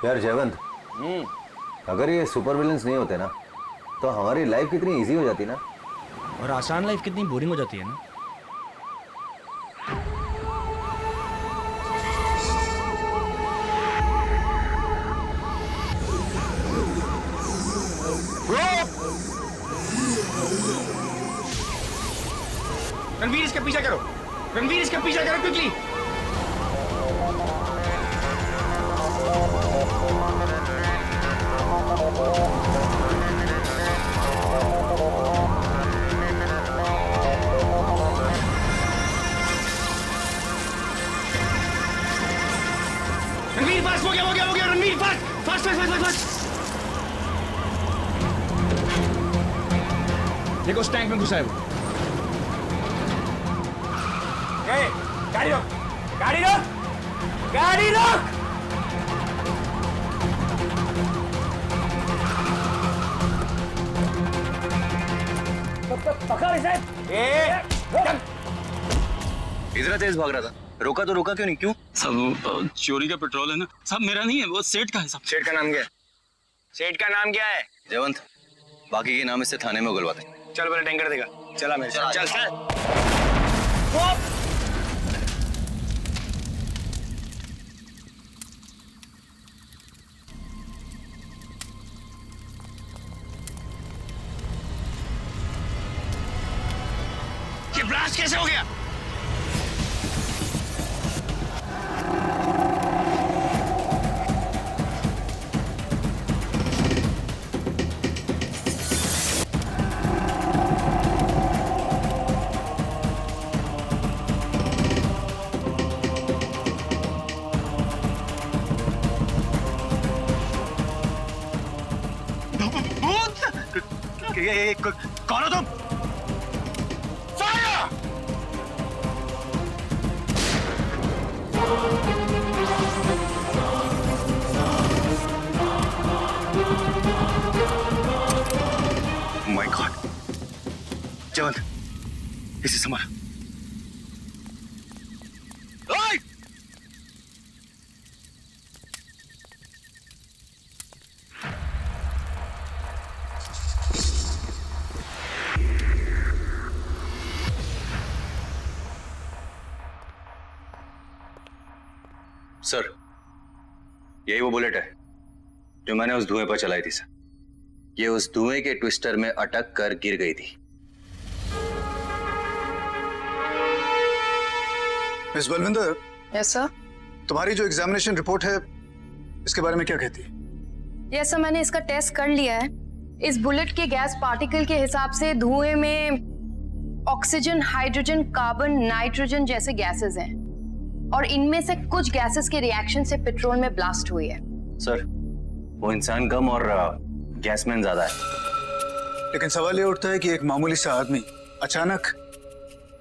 यार जयवंत, अगर ये सुपर विलेंस नहीं होते ना तो हमारी लाइफ कितनी इजी हो जाती ना। और आसान लाइफ कितनी बोरिंग हो जाती है ना। रणवीर इसका पीछा करो, रणवीर इसका पीछा करो क्विकली। रणवीर फास्ट, हो गया Ranveer fast fast fast fast fast. देखो उस टैंक में घुसा है वो। गाड़ी रोक, गाड़ी रोक, गाड़ी रोक। पकड़ इसे। इतना तेज भाग रहा था, रोका तो रोका क्यों नहीं? क्यों? सब चोरी का पेट्रोल है ना। सब मेरा नहीं है, वो सेठ का है। सब सेठ का नाम क्या है? सेठ का नाम क्या है? जयवंत, बाकी के नाम इससे थाने में उगलवाते। चल पहले टैंकर देगा। चला मेरे साथ, चल चल। ये ब्लास्ट कैसे हो गया? कौन हो तुम? माय गॉड, जयवंत इसे संभाल। सर, यही वो बुलेट है जो मैंने उस धुएं पर चलाई थी सर। ये उस धुएं के ट्विस्टर में अटक कर गिर गई थी। मिस बलविंदर। Yes sir. तुम्हारी जो एग्जामिनेशन रिपोर्ट है इसके बारे में क्या कहती है? यस सर, मैंने इसका टेस्ट कर लिया है। इस बुलेट के गैस पार्टिकल के हिसाब से धुएं में ऑक्सीजन, हाइड्रोजन, कार्बन, नाइट्रोजन जैसे गैसेस हैं और इनमें से कुछ गैसेस के रिएक्शन से पेट्रोल में ब्लास्ट हुई है। सर, वो इंसान कम और गैसमैन ज्यादा है। लेकिन सवाल ये उठता है कि एक मामूली सा आदमी अचानक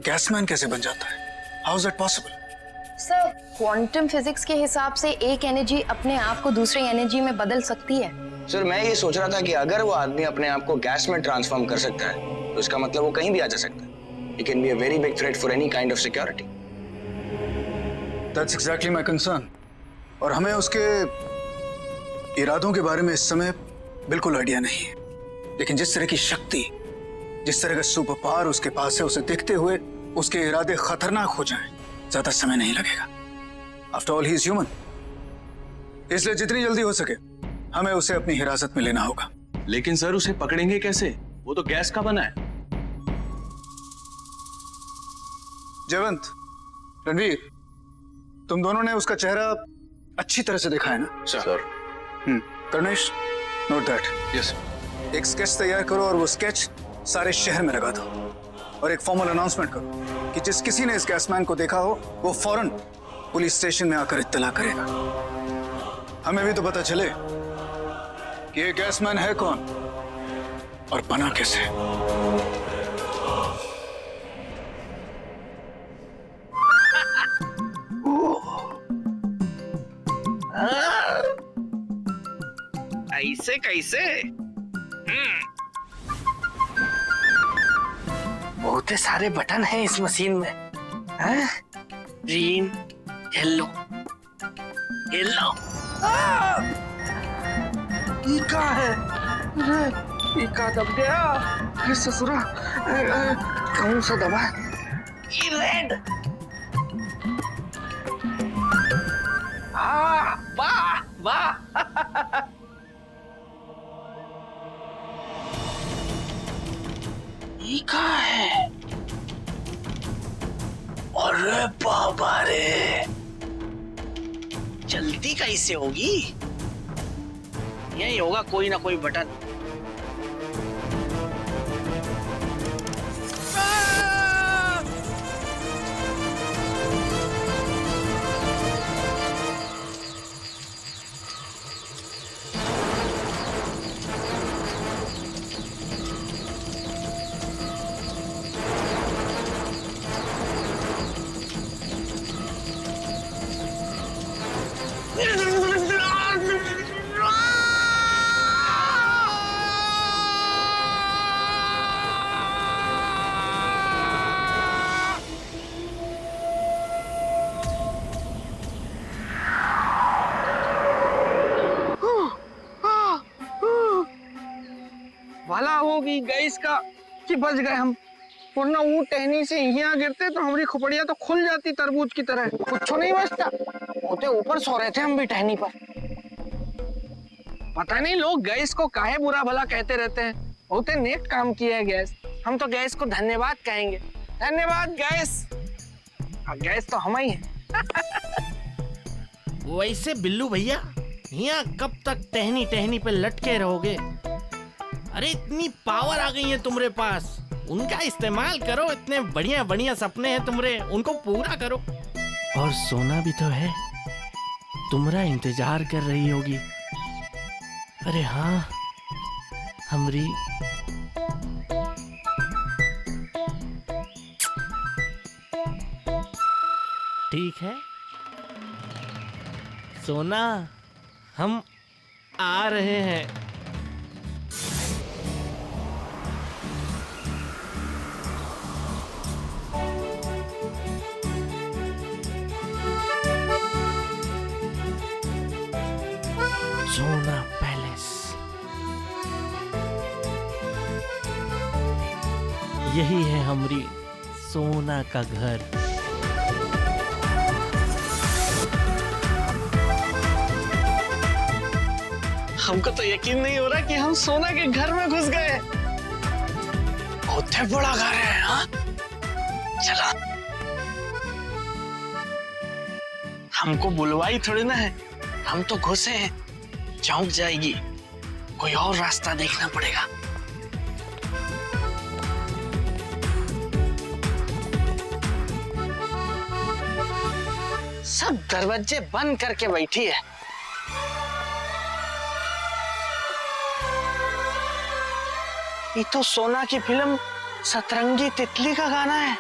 गैसमैन कैसे बन जाता है? How is that possible? Sir, quantum physics के हिसाब से एक एनर्जी अपने आप को दूसरी एनर्जी में बदल सकती है। सर, मैं ये सोच रहा था कि अगर वो आदमी अपने आप को गैस में ट्रांसफॉर्म कर सकता है तो इसका मतलब वो कहीं भी आ जा सकता है। He can be a very big threat for any kind of security. That's exactly my concern. और हमें उसके इरादों के बारे में इस समय बिल्कुल आइडिया नहीं है। लेकिन जिस तरह की शक्ति, जिस तरह का सुपर पावर उसके पास है, उसे देखते हुए उसके इरादे खतरनाक हो जाएं, ज्यादा समय नहीं लगेगा। After all, he is human. इसलिए जितनी जल्दी हो सके हमें उसे अपनी हिरासत में लेना होगा। लेकिन सर, उसे पकड़ेंगे कैसे? वो तो गैस का बना है। जयवंत, रणवीर, तुम दोनों ने उसका चेहरा अच्छी तरह से देखा है ना? Sir. Karnesh, note that. Yes. एक स्केच तैयार करो और वो स्केच सारे शहर में लगा दो और एक फॉर्मल अनाउंसमेंट करो कि जिस किसी ने इस गैसमैन को देखा हो वो फौरन पुलिस स्टेशन में आकर इत्तला करेगा। हमें भी तो पता चले कि ये गैसमैन है कौन और बना कैसे। ऐसे कैसे? बहुत सारे बटन हैं इस मशीन में। ग्रीन, येलो, येलो, ये का है? अरे ये का दब गया? अरे ससुरा, कौन सा दबा? ये रेड। वाह वाह। ये का है? अरे बाबा रे, जल्दी कैसे होगी? यही होगा कोई ना कोई बटन। भला होगी गैस का कि बच गए हम, वरना वो टहनी से यहाँ गिरते तो हमारी खोपड़ियाँ तो खुल जाती तरबूज की तरह। कुछ नहीं बचता, होते ऊपर सो रहे थे हम भी टहनी पर। पता नहीं लोग गैस को काहे बुरा भला कहते रहते हैं, बहुते नेक काम किया है गैस। हम तो गैस को धन्यवाद कहेंगे। धन्यवाद गैस। गैस तो हम ही है। वैसे बिल्लू भैया, यहाँ कब तक टहनी टहनी पे लटके रहोगे? अरे इतनी पावर आ गई है तुम्हारे पास, उनका इस्तेमाल करो। इतने बढ़िया बढ़िया सपने हैं तुम्हारे, उनको पूरा करो। और सोना भी तो है, तुम्हारा इंतजार कर रही होगी। अरे हाँ, हमरी ठीक है सोना, हम आ रहे हैं। सोना पैलेस, यही है हमारी सोना का घर। हमको तो यकीन नहीं हो रहा कि हम सोना के घर में घुस गए। बहुत बड़ा घर है। हाँ, चला। हमको बुलवाई थोड़ी ना है, हम तो घुसे हैं। चौंक जाएगी, कोई और रास्ता देखना पड़ेगा। सब दरवाजे बंद करके बैठी है। ये तो सोना की फिल्म सतरंगी तितली का गाना है।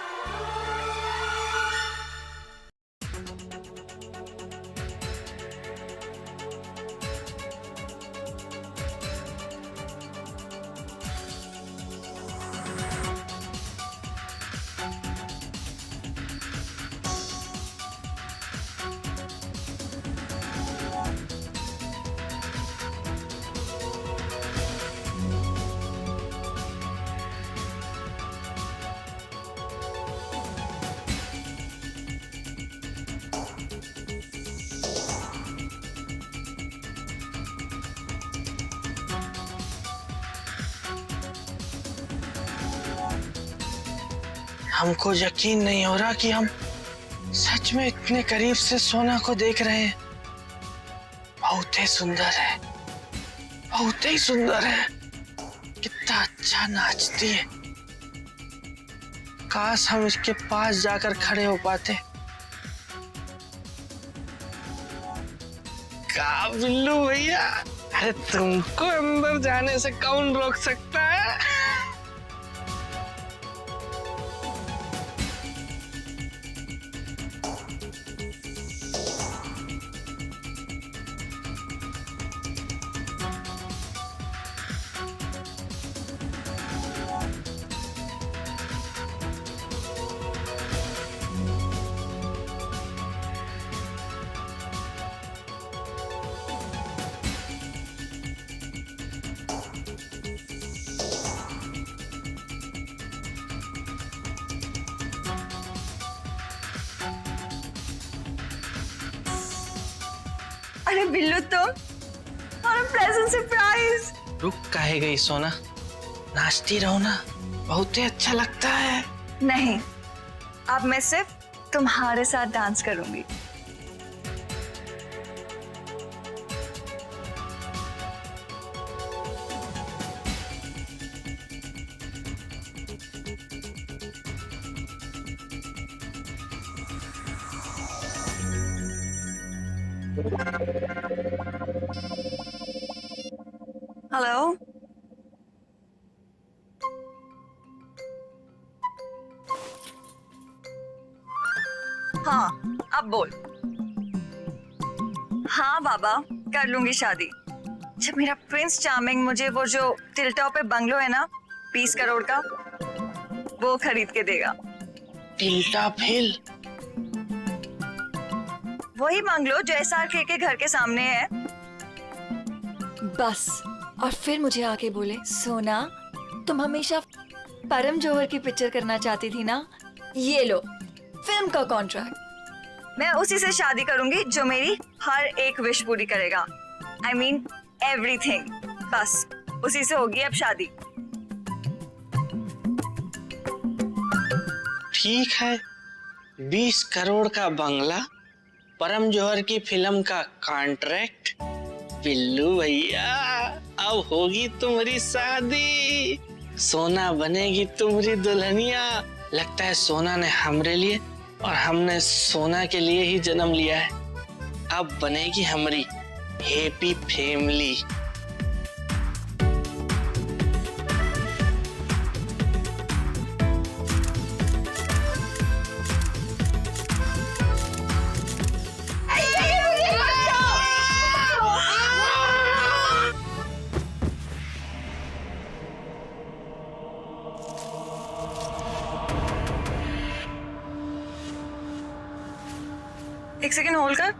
हमको यकीन नहीं हो रहा कि हम सच में इतने करीब से सोना को देख रहे हैं। बहुत ही सुंदर है, बहुत ही सुंदर है। कितना अच्छा नाचती है। काश हम इसके पास जाकर खड़े हो पाते। का बिल्लू भैया, अरे तुमको अंदर जाने से कौन रोक सकता है? अरे बिल्लू तुम और प्लेजेंट सरप्राइज। रुक काहे गई सोना, नाचती रहो ना, बहुत ही अच्छा लगता है। नहीं, अब मैं सिर्फ तुम्हारे साथ डांस करूंगी। हेलो, हाँ अब बोल। हाँ बाबा, कर लूंगी शादी जब मेरा प्रिंस चार्मिंग मुझे वो जो टिलटॉप पे बंगलो है ना 20 करोड़ का, वो खरीद के देगा। टिल्टा हिल? वही बंगलो जो SRK के घर के सामने है। बस, और फिर मुझे आके बोले, सोना तुम हमेशा परम जौहर की पिक्चर करना चाहती थी ना, ये लो फिल्म का कॉन्ट्रैक्ट। मैं उसी से शादी करूंगी जो मेरी हर एक विश पूरी करेगा। I mean everything। बस उसी से होगी अब शादी। ठीक है, 20 करोड़ का बंगला, परम जौहर की फिल्म का कॉन्ट्रैक्ट। बिल्लू भैया, अब होगी तुम्हारी शादी, सोना बनेगी तुम्हारी दुल्हनिया। लगता है सोना ने हमरे लिए और हमने सोना के लिए ही जन्म लिया है। अब बनेगी हमारी हैप्पी फैमिली। एक सेकंड होल्ड कर।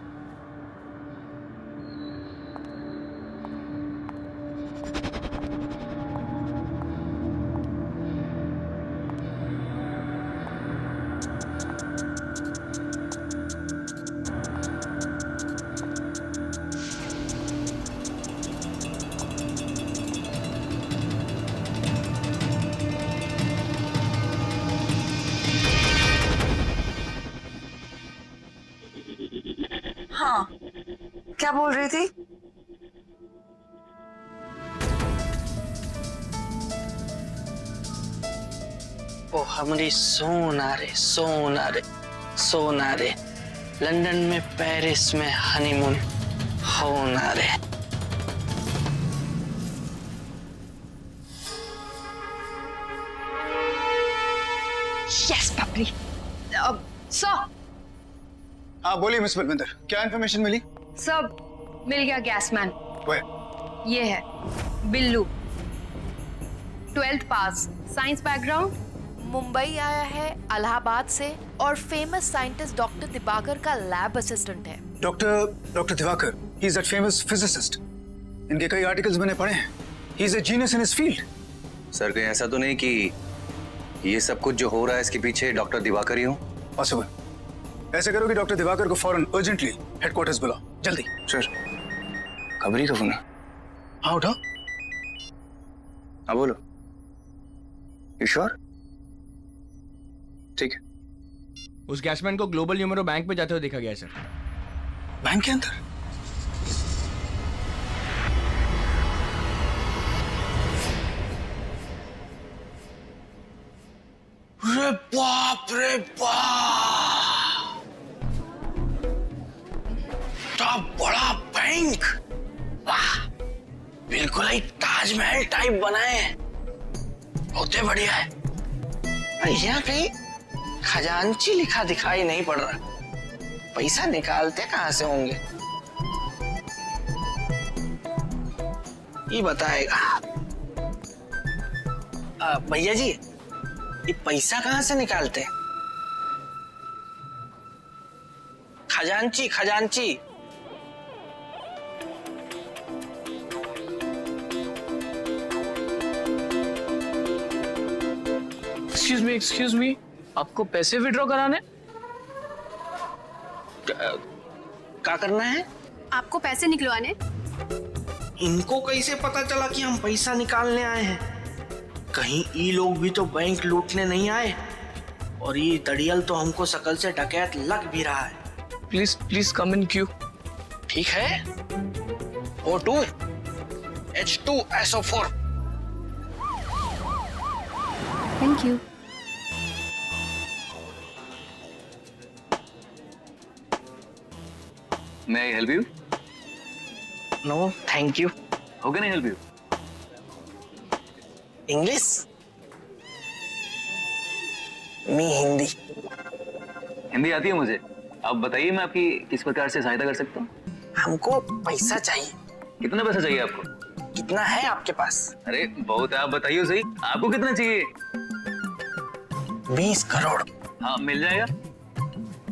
हाँ, क्या बोल रही थी? ओ हमारी सोना रे, सोना रे, सोना रे, लंदन में पेरिस में हनीमून होना रे। यस पपली। अब सर। हाँ बोलिए मिस बलविंदर, क्या इन्फॉर्मेशन मिली? सब मिल गया गैसमैन। ये है बिल्लू, 12th पास, साइंस बैकग्राउंड, मुंबई आया है इलाहाबाद से और फेमस साइंटिस्ट डॉक्टर दिवाकर का लैब असिस्टेंट है। Doctor Diwakar, he is that famous physicist. इनके कई आर्टिकल्स मैंने पढ़े हैं। He is a genius in his field. Sir कहीं ऐसा तो नहीं कि ये सब कुछ जो हो रहा है इसके पीछे डॉक्टर दिवाकर ही हो? पॉसिबल। ऐसे करो कि डॉक्टर दिवाकर को फौरन अर्जेंटली हेडक्वार्टर्स बुलाओ, जल्दी। सर, खबरी का फोन है। हाँ उठाओ। हाँ बोलो। You sure? ठीक है। उस गैसमैन को ग्लोबल न्यूमेरो बैंक पे जाते हुए देखा गया है सर। बैंक के अंदर? रे बाप रे बाप, इतना बड़ा बैंक, वाह, बिल्कुल ही ताजमहल टाइप बनाए हैं, बहुत ही बढ़िया है। यहाँ कहीं खजांची लिखा दिखाई नहीं पड़ रहा, पैसा निकालते कहाँ से होंगे ये बताएगा। भैया जी, ये पैसा कहाँ से निकालते हैं? खजांची खजांची। एक्सक्यूज मी, आपको पैसे विड्रॉ कराने? क्या करना है? आपको पैसे निकलवाने? इनको कैसे पता चला कि हम पैसा निकालने आए हैं? कहीं ये लोग भी तो बैंक लूटने नहीं आए? और ये दड़ियल तो हमको शकल से डकैत लग भी रहा है। Please please come in queue. ठीक है, O2 H2SO4। Thank you. May I help you? No thank you. How can I help you? English? Me Hindi. Hindi आती है मुझे। आप बताइए मैं आपकी किस प्रकार से सहायता कर सकता हूँ? हमको पैसा चाहिए। कितना पैसा चाहिए आपको? कितना है आपके पास? अरे बहुत है, आप बताइए सही। आपको कितना चाहिए? 20 करोड़। हाँ मिल जाएगा।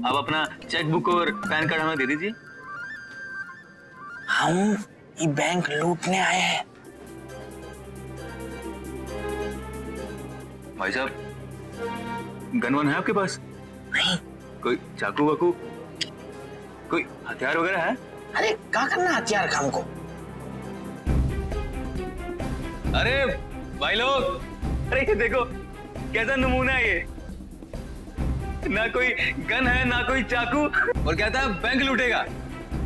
आप अपना चेकबुक और पैन कार्ड हमें दे दीजिए। हम ये बैंक लूटने आए हैं। भाई साहब, गन वन है आपके पास? नहीं। कोई चाकू वाकू, कोई हथियार वगैरह है? अरे क्या करना हथियार का हमको? अरे भाई लोग, अरे ये देखो कैसा नमूना है ये। ना कोई गन है ना कोई चाकू, और कहता है बैंक लूटेगा।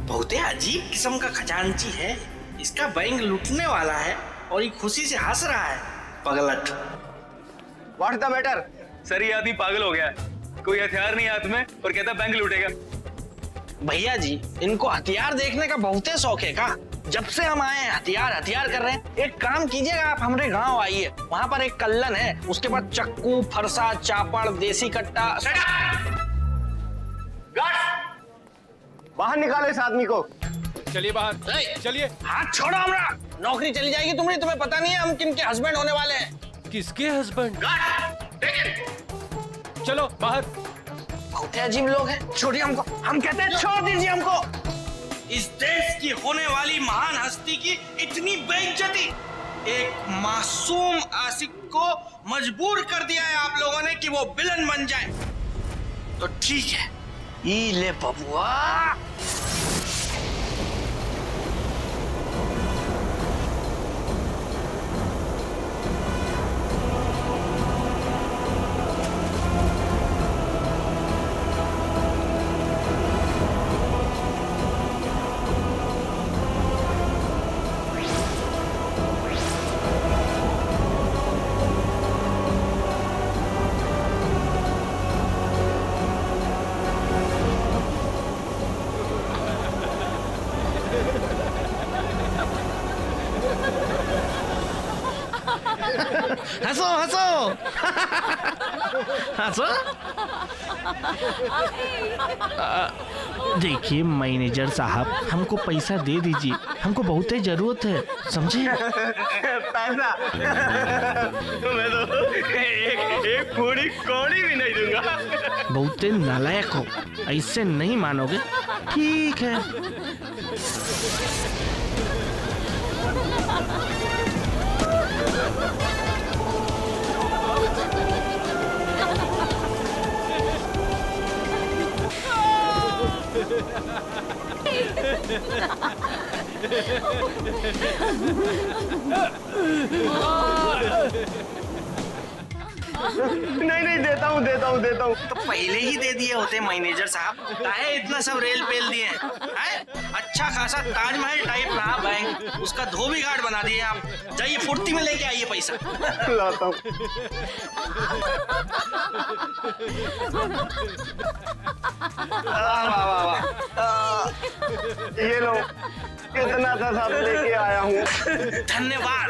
बहुत ही अजीब किस्म का खजांची है। इसका बैंक लूटने वाला है और ये खुशी से हंस रहा है। पगलट। What's the matter? सर ये आदमी पागल हो गया है। कोई हथियार नहीं हाथ में और कहता बैंक लूटेगा। भैया जी, इनको हथियार देखने का बहुत ही शौक है का? जब से हम आए हैं हथियार हथियार कर रहे हैं। एक काम कीजिएगा, आप हमारे गांव आइए, वहां पर एक कल्लन है, उसके पास चक्कू, फरसा, चापड़, देसी कट्टा। बाहर निकालो इस आदमी को। चलिए बाहर, चलिए। हाथ छोड़ो हमरा, नौकरी चली जाएगी तुम्हारी। तुम्हें पता नहीं है हम किनके हस्बैंड होने वाले हैं। किसके हस्बैंड? चलो बाहर। बहुत अजीब लोग हैं। छोड़िए हमको, हम कहते हैं छोड़ दीजिए हमको। इस देश की होने वाली महान हस्ती की इतनी बेइज्जती, एक मासूम आशिक को मजबूर कर दिया है आप लोगों ने कि वो विलन बन जाए। तो ठीक है, ई ले बबुआ। हंसो हंसो हंसो। देखिए मैनेजर साहब, हमको पैसा दे दीजिए, हमको बहुत ही जरूरत है, समझे? पैसा? मैं तो एक पूरी कौड़ी भी नहीं दूंगा। बहुत ही नालायक हो, ऐसे नहीं मानोगे? ठीक है। नहीं देता हूँ। तो पहले ही दे दिए होते मैनेजर साहब, काहे इतना सब रेल पेल दिए हैं? अच्छा खासा ताजमहल टाइप रहा बैंक, उसका धोबी घाट बना दिए आप। जाइए फुर्ती में लेके आइए पैसा। लाता हूँ। ये लो, कितना था सब लेके आया हूँ। धन्यवाद,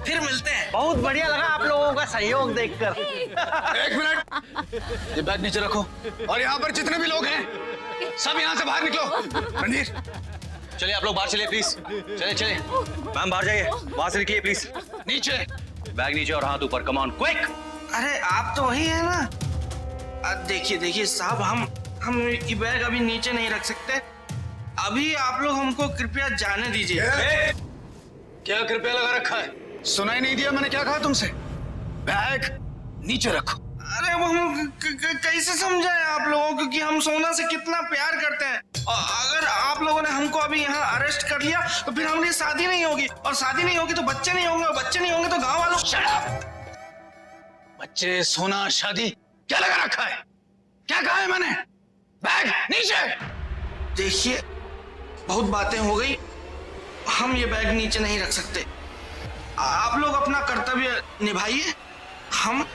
फिर मिलते हैं। बहुत बढ़िया लगा आप लोगों का सहयोग देखकर। एक मिनट, ये बैग नीचे रखो। और यहाँ पर जितने भी लोग हैं सब यहाँ से बाहर निकलो। रणधीर, चलिए आप लोग बाहर चलिए प्लीज। चलिए मैम बाहर जाइए, वहां से निकलिए प्लीज। नीचे। बैग नीचे और हाथ ऊपर, कम ऑन क्विक। अरे आप तो वही है ना? देखिए साहब, हम ये बैग अभी नीचे नहीं रख सकते। अभी आप लोग हमको कृपया जाने दीजिए। क्या कृपया लगा रखा है? सुनाई नहीं दिया मैंने क्या कहा तुमसे? बैग नीचे रखो। अरे वो हम कैसे समझाएं आप लोगों को कि हम सोना से कितना प्यार करते हैं। और अगर आप लोगों ने हमको को अभी यहाँ अरेस्ट कर लिया तो फिर हमारी शादी नहीं होगी, और शादी नहीं होगी तो बच्चे नहीं होंगे, और बच्चे नहीं होंगे तो गांव वालों। Shut up! बच्चे, सोना, शादी क्या लगा रखा है? क्या कहा है मैंने? बैग नीचे। देखिए, बहुत बातें हो गई, हम ये बैग नीचे नहीं रख सकते। आप लोग अपना कर्तव्य निभाइए, हम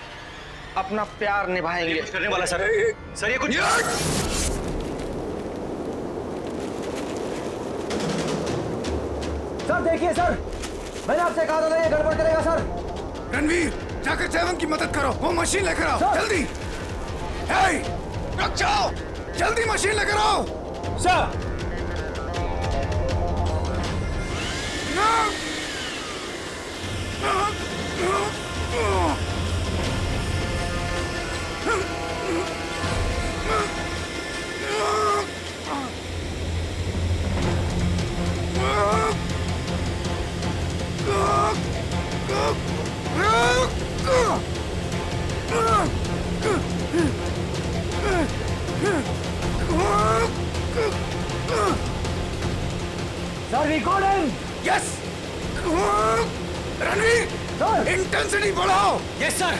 अपना प्यार निभाएंगे। करने वाला सर ये कुछ सर देखिए सर, मैंने आपसे कहा था ये गड़बड़ करेगा सर। रणवीर, जाकर सेवन की मदद करो, वो मशीन लेकर आओ जल्दी। हे, रुक जाओ, जल्दी मशीन लेकर आओ। Sir Sir, we got him! Yes, Ranveer, intensity बढ़ाओ। Yes, sir!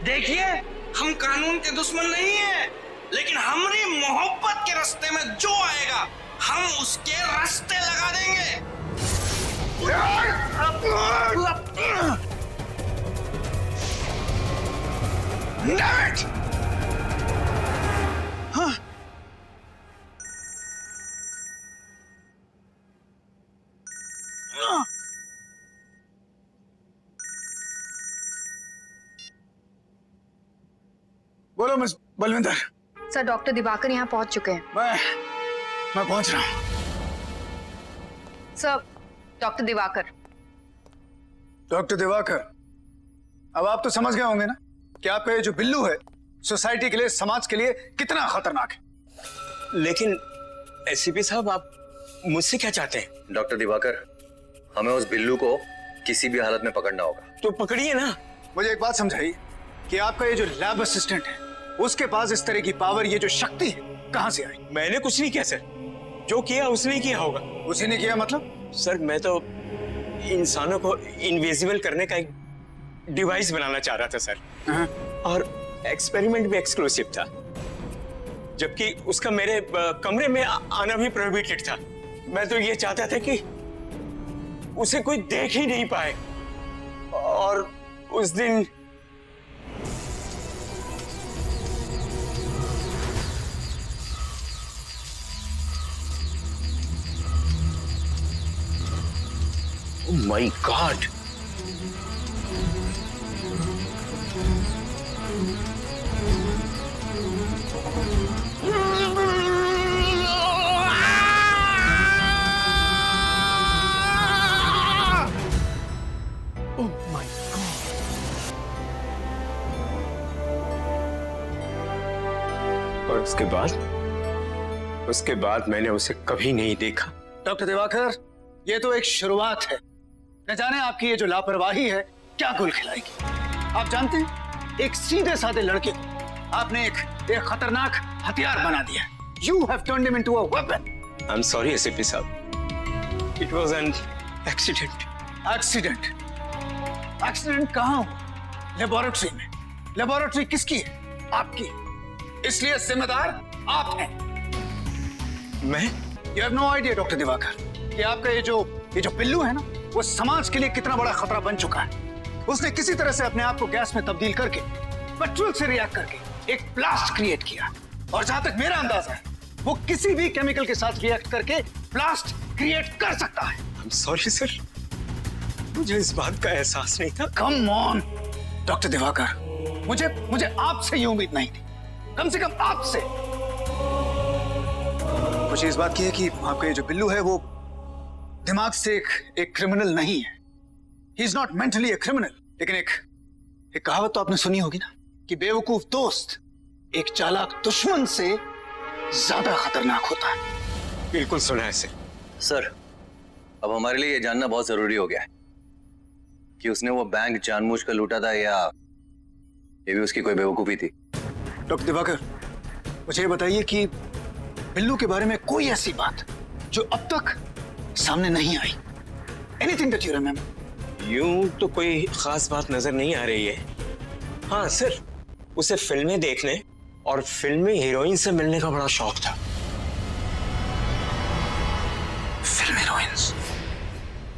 देखिए, हम कानून के दुश्मन नहीं हैं, लेकिन हमारी मोहब्बत के रास्ते में जो आएगा हम उसके रास्ते लगा देंगे। Damn it! बोलो miss Balwinder. Sir doctor Diwakar यहाँ पहुंच चुके हैं। मैं पहुंच रहा हूँ। Sir doctor Diwakar. Doctor Diwakar, अब आप तो समझ गए होंगे ना कि आपका ये जो बिल्लू है सोसाइटी के लिए, समाज के लिए कितना खतरनाक है। लेकिन एसीपी साहब, आप मुझसे क्या चाहते हैं? डॉक्टर दिवाकर, हमें उस बिल्लू को किसी भी हालत में पकड़ना होगा। तो पकड़िए ना। मुझे एक बात समझाइए कि आपका ये जो लैब असिस्टेंट है उसके पास इस तरह की पावर, ये जो शक्ति है, कहां से आई? मैंने कुछ नहीं किया सर, जो किया उसने किया होगा। उसी ने किया मतलब? सर मैं तो इंसानों को इनविजिबल करने का एक डिवाइस बनाना चाह रहा था सर, और एक्सपेरिमेंट भी एक्सक्लूसिव था, जबकि उसका मेरे कमरे में आना भी प्रोहिबिटेड था। मैं तो ये चाहता था कि उसे कोई देख ही नहीं पाए, और उस दिन Oh my God! Oh my God! और उसके बाद मैंने उसे कभी नहीं देखा। डॉक्टर दिवाकर, ये तो एक शुरुआत है। न जाने आपकी ये जो लापरवाही है क्या गुल खिलाएगी। आप जानते हैं, एक सीधे साधे लड़के को आपने एक खतरनाक हथियार बना दिया। You have turned him into a weapon. I'm sorry ACP साहब, it was an accident. Accident? Accident कहाँ हुआ? लेबोरेटरी में। लेबोरेटरी किसकी है? आपकी। इसलिए जिम्मेदार आप हैं। मैं? You have no idea doctor Diwakar कि आपका ये जो बिल्लू है ना, वो समाज के लिए कितना बड़ा खतरा बन चुका है। उसने किसी तरह से अपने आप को गैस में तब्दील करके, पेट्रोल से रिएक्ट करके एक ब्लास्ट क्रिएट किया, और जहां तक मेरा अंदाजा है, वो किसी भी केमिकल के साथ रिएक्ट करके ब्लास्ट क्रिएट कर सकता है। I'm sorry सर, मुझे इस बात का एहसास नहीं था। कम ऑन डॉक्टर दिवाकर, मुझे आपसे ये उम्मीद नहीं थी, कम से कम आपसे। मुझे इस बात की है कि आपका ये जो बिल्लू है वो दिमाग से एक क्रिमिनल नहीं है। He is not mentally a criminal. लेकिन एक कहावत तो आपने सुनी होगी ना कि बेवकूफ दोस्त एक चालाक दुश्मन से ज्यादा खतरनाक होता है। बिल्कुल सुना है सर। सर, अब हमारे लिए ये जानना बहुत जरूरी हो गया है कि उसने वो बैंक जानबूझकर लूटा था या ये भी उसकी कोई बेवकूफी थी। डॉक्टर दिवाकर, मुझे ये बताइए कि बिल्लू के बारे में कोई ऐसी बात जो अब तक सामने नहीं आई, एनीथिंग दैट यू रिमेंबर? यूं तो कोई खास बात नजर नहीं आ रही है। हाँ सर, उसे फिल्में देखने और फिल्म में हीरोइन से मिलने का बड़ा शौक था। Film heroines?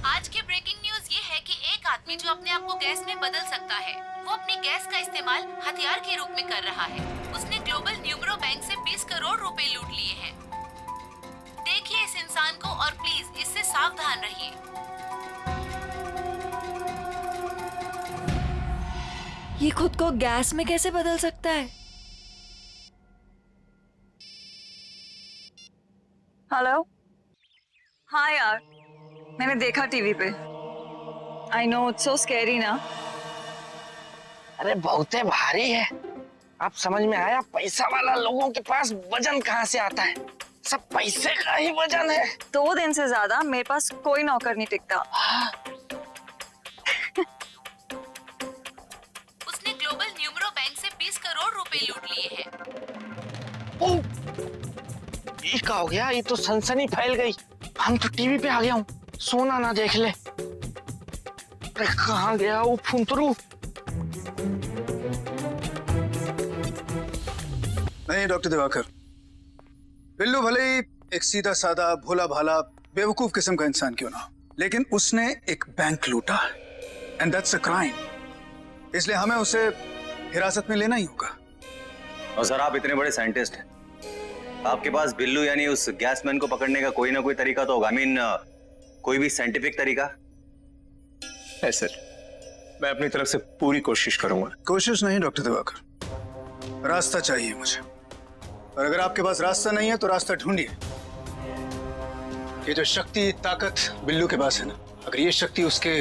आज की ब्रेकिंग न्यूज ये है कि एक आदमी जो अपने आप को गैस में बदल सकता है, वो अपनी गैस का इस्तेमाल हथियार के रूप में कर रहा है। उसने ग्लोबल न्यूमरो बैंक से 20 करोड़ रुपए लूट लिए हैं। देखिए इस इंसान को और प्लीज इससे सावधान रहिए। ये खुद को गैस में कैसे बदल सकता है? हेलो, हाँ यार, मैंने देखा टीवी पे। I know it's so scary ना। अरे बहुते भारी है। अब समझ में आया पैसा वाला लोगों के पास वजन कहाँ से आता है। सब पैसे का ही वजन है। 2 दिन से ज्यादा मेरे पास कोई नौकर नहीं टिकता। उसने ग्लोबल न्यूमरो बैंक से 20 करोड़ रुपए लूट लिए हैं। ये क्या हो गया? ये तो सनसनी फैल गई। हम तो टीवी पे आ गया हूँ, सोना ना देख ले। अरे कहाँ गया वो फुंतरू? नहीं डॉक्टर दिवाकर, बिल्लू भले ही एक सीधा साधा भोला भाला बेवकूफ किस्म का इंसान क्यों ना हो, लेकिन उसने एक बैंक लूटा एंड दैट्स अ क्राइम। इसलिए हमें उसे हिरासत में लेना ही होगा। और सर, आप इतने बड़े साइंटिस्ट हैं, आपके पास बिल्लू यानी उस गैसमैन को पकड़ने का कोई ना कोई तरीका तो होगा। कोई भी साइंटिफिक तरीका है सर। मैं अपनी तरफ से पूरी कोशिश करूंगा। कोशिश नहीं डॉक्टर दिवाकर, रास्ता चाहिए मुझे। और अगर आपके पास रास्ता नहीं है तो रास्ता ढूंढिए। ये जो शक्ति ताकत बिल्लू के पास है ना, अगर ये शक्ति उसके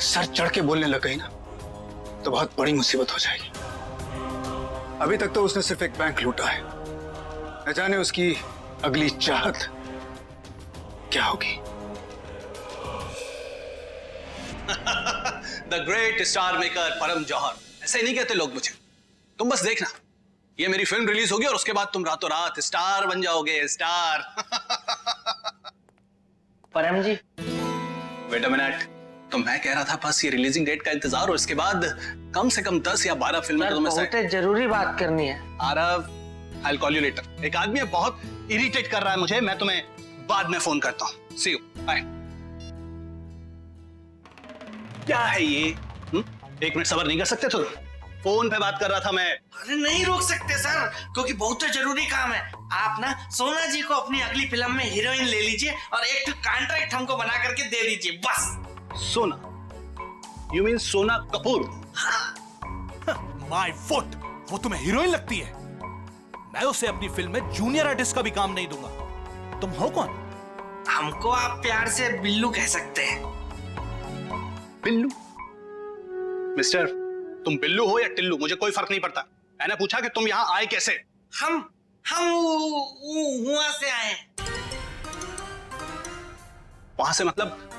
सर चढ़ के बोलने लग गई ना तो बहुत बड़ी मुसीबत हो जाएगी। अभी तक तो उसने सिर्फ एक बैंक लूटा है, न जाने उसकी अगली चाहत क्या होगी। द ग्रेट स्टार मेकर परम जौहर, ऐसे नहीं कहते लोग मुझे। तुम बस देखना, ये मेरी फिल्म रिलीज होगी और उसके बाद तुम रातों रात स्टार बन जाओगे। स्टार। परम जी, वेट अ मिनट, तो मैं कह रहा था बस ये रिलीजिंग डेट का इंतजार और इसके बाद कम से कम 10 या 12 फिल्में तो बहुत जरूरी बात करनी है। Aarav, I'll call you later। एक आदमी बहुत इरिटेट कर रहा है मुझे, मैं तुम्हें बाद में फोन करता हूँ। See you, bye। क्या है ये? एक मिनट सब्र नहीं कर सकते तुम? फोन पे बात कर रहा था मैं। अरे नहीं रोक सकते सर, क्योंकि बहुत जरूरी काम है। आप ना सोना जी को अपनी अगली फिल्म में हीरोइन ले लीजिए और एक कॉन्ट्रैक्ट हमको बना करके दे दीजिए बस। सोना? You mean सोना कपूर? माय फुट, वो तुम्हें हीरोइन लगती है? मैं उसे अपनी फिल्म में जूनियर आर्टिस्ट का भी काम नहीं दूंगा। तुम हो कौन? हमको आप प्यार से बिल्लू कह सकते हैं। बिल्लू? मिस्टर, तुम बिल्लू हो या टिल्लू, मुझे कोई फर्क नहीं पड़ता। मैंने पूछा कि तुम यहाँ आए कैसे? हम वहां से आए। वहां से मतलब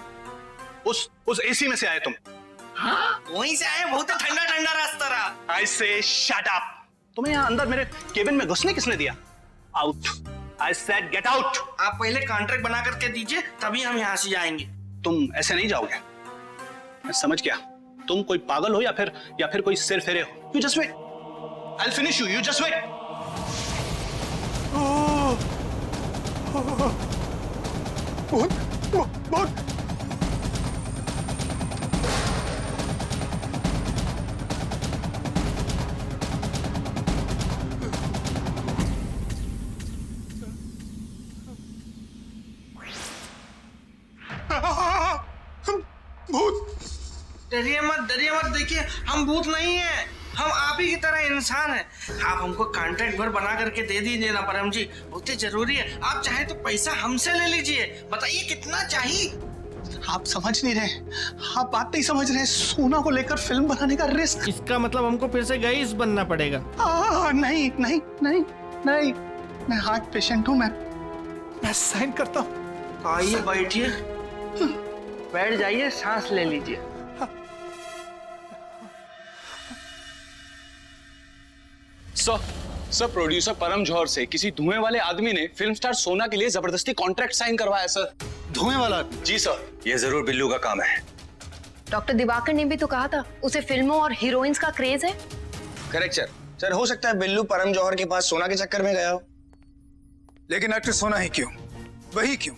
उस एसी में से आए तुम? हाँ, वहीं से आए। बहुत ठंडा ठंडा रास्ता रहा। I say shut up। तुम्हें यहाँ अंदर मेरे केबिन में घुसने किसने दिया? Out. I said get out। आप पहले कॉन्ट्रैक्ट बना करके दीजिए, तभी हम यहाँ से जाएंगे। तुम ऐसे नहीं जाओगे। मैं समझ गया, तुम कोई पागल हो या फिर कोई सिर फेरे हो। You just wait। I'll finish you। You just wait। बहुत भूत। डरिए मत देखिए हम भूत नहीं है, हम आप ही की तरह इंसान हैं। आप हमको कॉन्ट्रैक्ट भर बना करके दे दीजिए ना परम जी, बहुत ही जरूरी है। आप चाहे तो पैसा हमसे ले लीजिए, बताइए कितना चाहिए। आप समझ नहीं रहे, आप बात नहीं समझ रहे। सोना को लेकर फिल्म बनाने का रिस्क। इसका मतलब हमको फिर से गईस बनना पड़ेगा। नहीं नहीं नहीं नहीं, मैं हार्ट पेशेंट हूँ। मैं साइन करता हूँ। आइए बैठिए, बैठ जाइए, सांस ले लीजिए। सर प्रोड्यूसर परम जौहर से किसी धुएं वाले आदमी ने फिल्म स्टार सोना के लिए जबरदस्ती कॉन्ट्रैक्ट साइन करवाया सर। धुएं वाला? जी सर। ये जरूर बिल्लू का काम है। डॉक्टर दिवाकर ने भी तो कहा था उसे फिल्मों और हीरोइंस का क्रेज है। Correct sir. सर हो सकता है बिल्लू परम जौहर के पास सोना के चक्कर में गया हो। लेकिन एक्टर सोना ही क्यों, वही क्यों?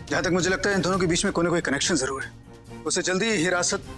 जहां तक मुझे लगता है इन दोनों के बीच में कोई ना कोई कनेक्शन जरूर है। उसे जल्दी ही हिरासत।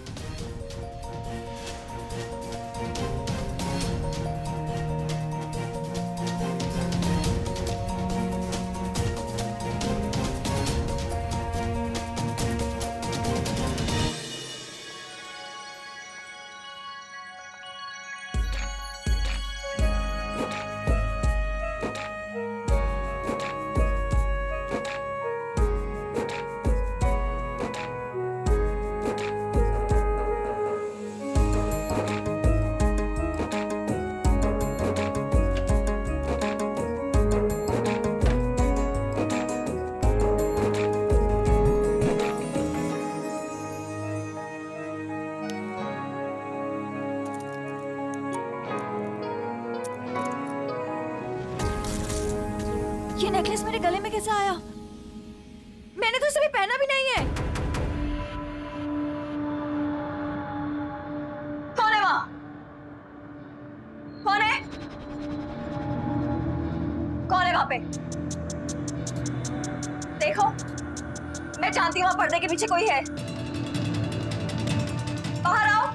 ये नेकलेस मेरे गले में कैसे आया? मैंने तो इसे भी पहना भी नहीं है। कौन है वहां? कौन है? कौन है वहां पे? देखो, मैं जानती हूं वहां पर्दे के पीछे कोई है। बाहर आओ।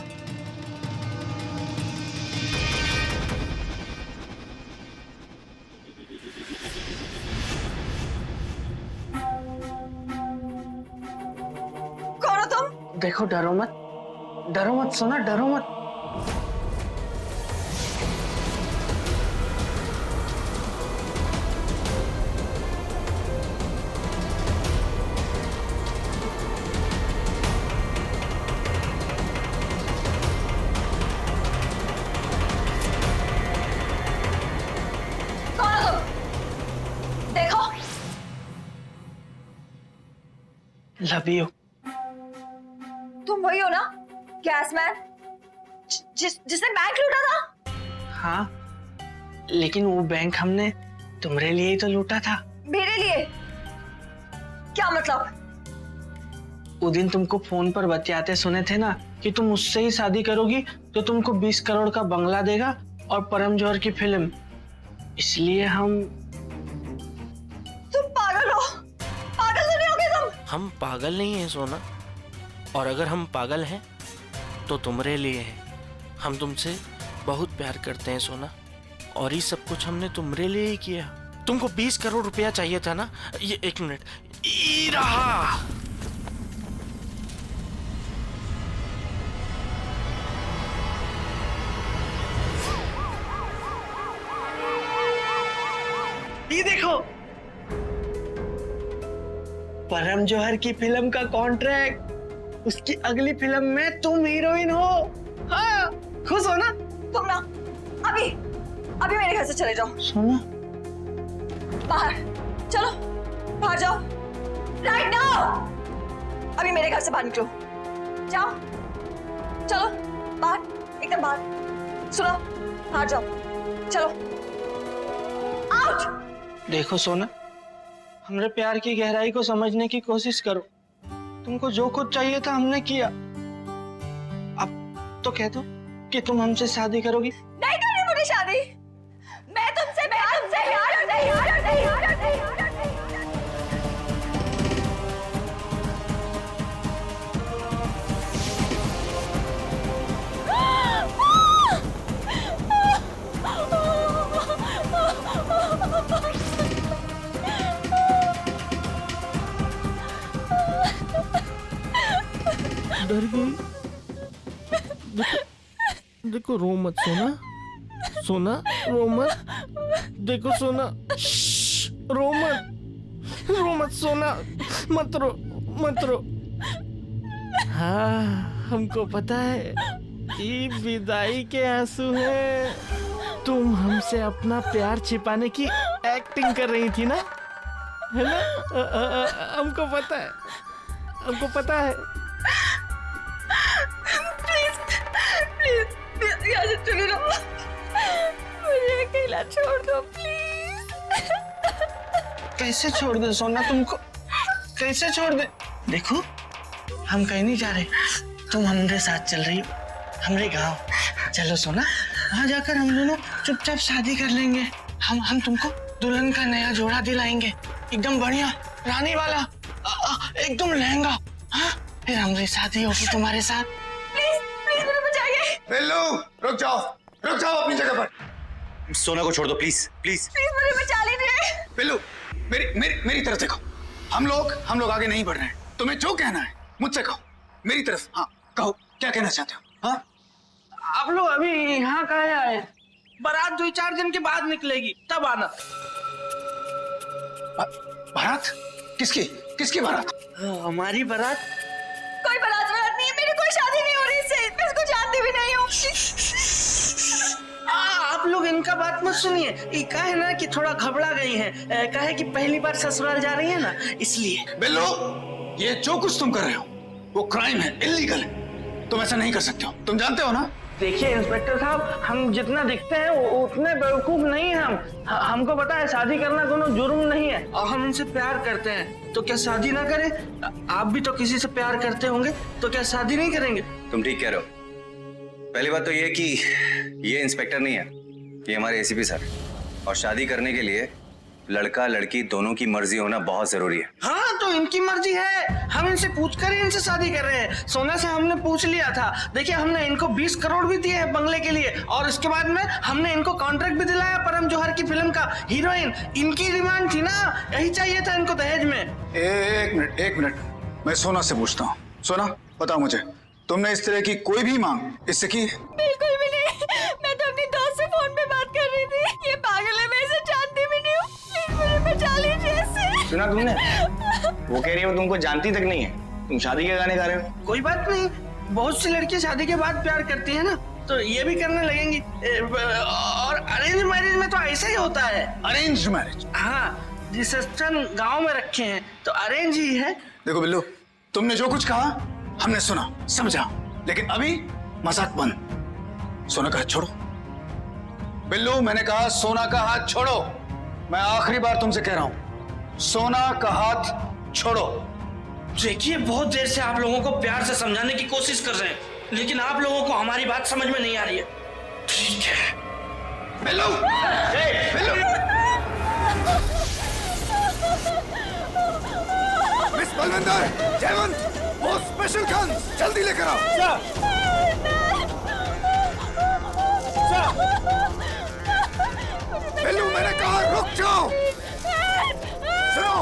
देखो, डरो मत सोना, डरो मत। कौन हो तुम? देखो, लव यू। तुम वही हो ना, गैसमैन, जिसने बैंक लूटा था? हाँ, लेकिन वो बैंक हमने तुम्हारे लिए ही तो लूटा था। मेरे लिए? क्या मतलब? वो दिन तुमको फोन पर बतियाते सुने थे ना कि तुम उससे ही शादी करोगी तो तुमको 20 करोड़ का बंगला देगा और परम जौहर की फिल्म। इसलिए हम। तुम पागल हो, पागल तो नहीं हो गए तुम? हम पागल नहीं है सोना, और अगर हम पागल हैं तो तुम्हारे लिए है। हम तुमसे बहुत प्यार करते हैं सोना, और ये सब कुछ हमने तुम्हारे लिए ही किया। तुमको 20 करोड़ रुपया चाहिए था ना? ये 1 मिनट, ये रहा। ये देखो, परम जौहर की फिल्म का कॉन्ट्रैक्ट। उसकी अगली फिल्म में तुम हीरोइन हो। हाँ, खुश हो ना? तुम ना अभी मेरे घर से चले जाओ। सोना, बाहर चलो, बाहर जाओ, राइट नाउ। अभी मेरे घर से बाहर निकलो, जाओ, चलो बाहर, एकदम बाहर। सुनो, बाहर जाओ, चलो, आउट। देखो सोना, हमारे प्यार की गहराई को समझने की कोशिश करो। तुमको जो कुछ चाहिए था हमने किया। अब तो कह दो कि तुम हमसे शादी करोगी। नहीं करनी मुझे शादी। मैं तुमसे प्यार डर गई। देखो रो मत सोना, सोना रो मत, देखो सोना रो मत सोना, मत रो। हाँ हमको पता है ये विदाई के आंसू हैं। तुम हमसे अपना प्यार छिपाने की एक्टिंग कर रही थी ना, है ना? हमको पता है। प्लीज यहाँ से चले जाओ, मुझे अकेला छोड़ दो प्लीज। कैसे छोड़ दे सोना तुमको, कैसे छोड़ दे? देखो हम कहीं नहीं जा रहे, तुम हमारे साथ चल रही हो हमारे गांव। चलो सोना, वहां जाकर हम दोनों चुपचाप शादी कर लेंगे। हम तुमको दुल्हन का नया जोड़ा दिलाएंगे, एकदम बढ़िया रानी वाला, एकदम लहंगा। हाँ फिर हमारी शादी होगी तुम्हारे साथ। प्लीज मुझे बचाइए। बिल्लू रुक जाओ अपनी जगह पर। सोना को छोड़ दो प्लीज प्लीज। प्लीज मुझे बचा लीजिए। बिल्लू मेरी तरफ देखो, हम लोग आगे नहीं बढ़ रहे हैं। तुम्हें जो कहना है मुझसे कहो, मेरी तरफ। हाँ कहो, क्या कहना चाहते हो? हाँ आप लोग अभी यहाँ कहाँ आए? बारात 2-4 दिन के बाद निकलेगी, तब आना। बारात? किसकी बारात? हमारी बारात। कोई बारात नहीं है, मेरी कोई शादी नहीं हो रही इससे, मैं इसको जानती भी नहीं हूँ। आप लोग इनका बात मत सुनिए। ये क्या है ना कि थोड़ा घबरा गई हैं, क्या है कि पहली बार ससुराल जा रही है ना, इसलिए। बिल्लू ये जो कुछ तुम कर रहे हो वो क्राइम है, इल्लीगल है। तुम ऐसा नहीं कर सकते हो, तुम जानते हो ना? देखिए इंस्पेक्टर साहब, हम जितना दिखते हैं उतने बेवकूफ नहीं हैं हम। हमको पता है शादी करना कोनो जुर्म नहीं है, और हम उनसे प्यार करते हैं, तो क्या शादी ना करें? आप भी तो किसी से प्यार करते होंगे, तो क्या शादी नहीं करेंगे? तुम ठीक कह रहे हो। पहली बात तो ये कि ये इंस्पेक्टर नहीं है, ये हमारे एसीपी सर, और शादी करने के लिए लड़का लड़की दोनों की मर्जी होना बहुत जरूरी है। हाँ तो इनकी मर्जी है, हम इनसे पूछकर ही इनसे शादी कर रहे हैं। सोना से हमने पूछ लिया था, देखिए हमने इनको 20 करोड़ भी दिए हैं बंगले के लिए, और इसके बाद में हमने इनको कॉन्ट्रैक्ट भी दिलाया परम जौहर की फिल्म का हीरोइन। इनकी डिमांड थी ना, यही चाहिए था इनको दहेज में। एक मिनट, मैं सोना से पूछता हूँ। सोना बताओ मुझे, तुमने इस तरह की कोई भी मांग इससे की? बिल्कुल भी नहीं, मैं तो अपनी दोस्त से फोन पे बात कर रही थी। ये पागल है, मैं इसे जानती भी नहीं हूँ, प्लीज मुझे बचा लीजिए इससे। सुना तुमने? वो कह रही है वो तुमको जानती तक नहीं है, तुम शादी के गाने गा रहे हो। कोई बात नहीं, बहुत सी लड़कियां शादी के बाद प्यार करती है ना, तो ये भी करने लगेंगी। और अरेंज मैरिज में तो ऐसा ही होता है। Arrange marriage? हाँ, रिसेप्शन गांव में रखे हैं तो अरेंज ही है। देखो बिल्लू, तुमने जो कुछ कहा हमने सुना समझा, लेकिन अभी मजाक बंद। सोना का हाथ छोड़ो। बिल्लू मैंने कहा सोना का हाथ छोड़ो, मैं आखिरी बार तुमसे कह रहा हूं, सोना का हाथ छोड़ो। देखिए बहुत देर से आप लोगों को प्यार से समझाने की कोशिश कर रहे हैं, लेकिन आप लोगों को हमारी बात समझ में नहीं आ रही है। ठीक है बिल्लू, बिल्लू। मिस बलविंदर, जयवंत, वो स्पेशल गन जल्दी लेकर आओ। बिल्लू मैंने कहा रुक जाओ। सुनो,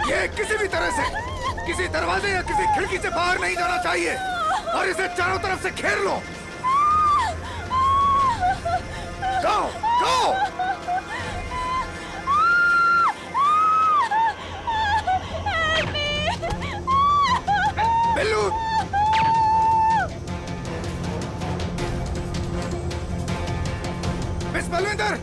ये किसी भी तरह से किसी दरवाजे या किसी खिड़की से बाहर नहीं जाना चाहिए, और इसे चारों तरफ से घेर लो। जाओ जाओ। बिल्लू, मिस बलविंदर,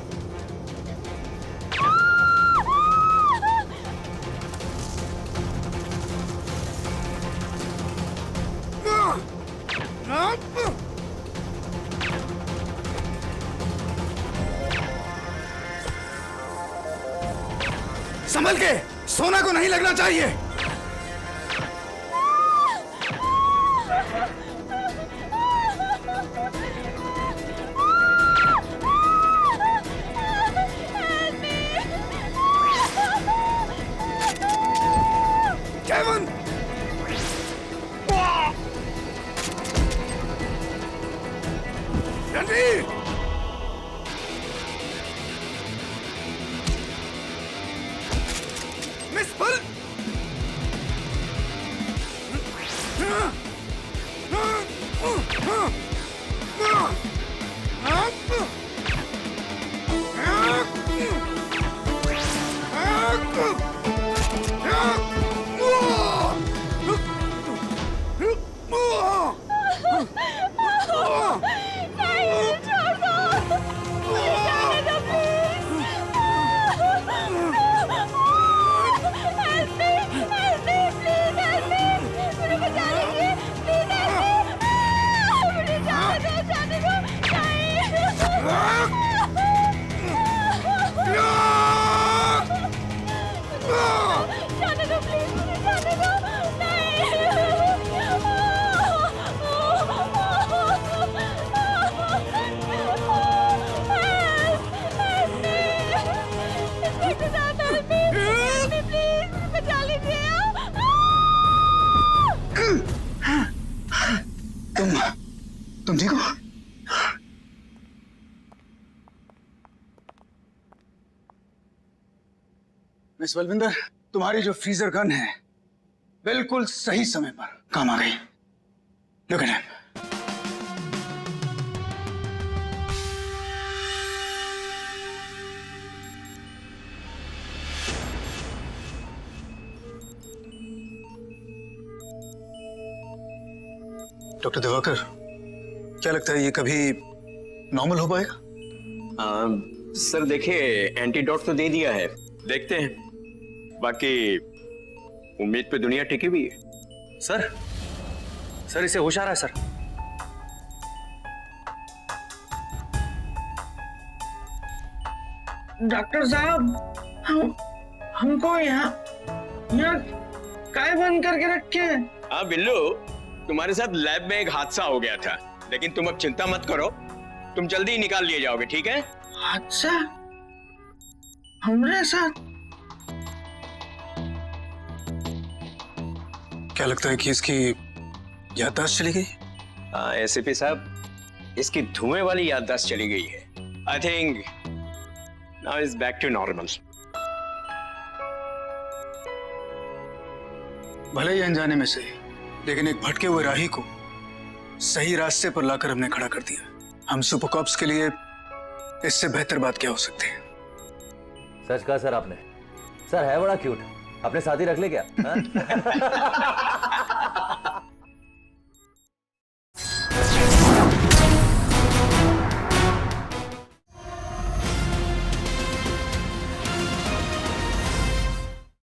संभल के, सोना को नहीं लगना चाहिए। जयवंत, रणवीर, मिस बल, तुम ठीक हो? मिस बलविंदर, तुम्हारी जो फ्रीजर गन है बिल्कुल सही समय पर काम आ गई। Look at him. Doctor Diwakar, क्या लगता है ये कभी नॉर्मल हो पाएगा? सर देखिए, एंटीडोट तो दे दिया है, देखते हैं। बाकी उम्मीद पे दुनिया टिकी हुई है। सर इसे होश आ रहा है सर। डॉक्टर साहब, हमको यहाँ काय बंद करके रखे हैं? हाँ बिल्लू, तुम्हारे साथ लैब में एक हादसा हो गया था, लेकिन तुम अब चिंता मत करो, तुम जल्दी ही निकाल लिए जाओगे, ठीक है? हादसा हमारे साथ? क्या लगता है कि इसकी याददाश्त चली गई? एसपी साहब, इसकी धुएं वाली याददाश्त चली गई है। I think now is back to normal. भले ही अनजाने में से, लेकिन एक भटके हुए राही को सही रास्ते पर लाकर हमने खड़ा कर दिया। हम सुपर कॉप्स के लिए इससे बेहतर बात क्या हो सकती है? सच कहा सर आपने। सर है बड़ा क्यूट, अपने साथ ही रख ले क्या?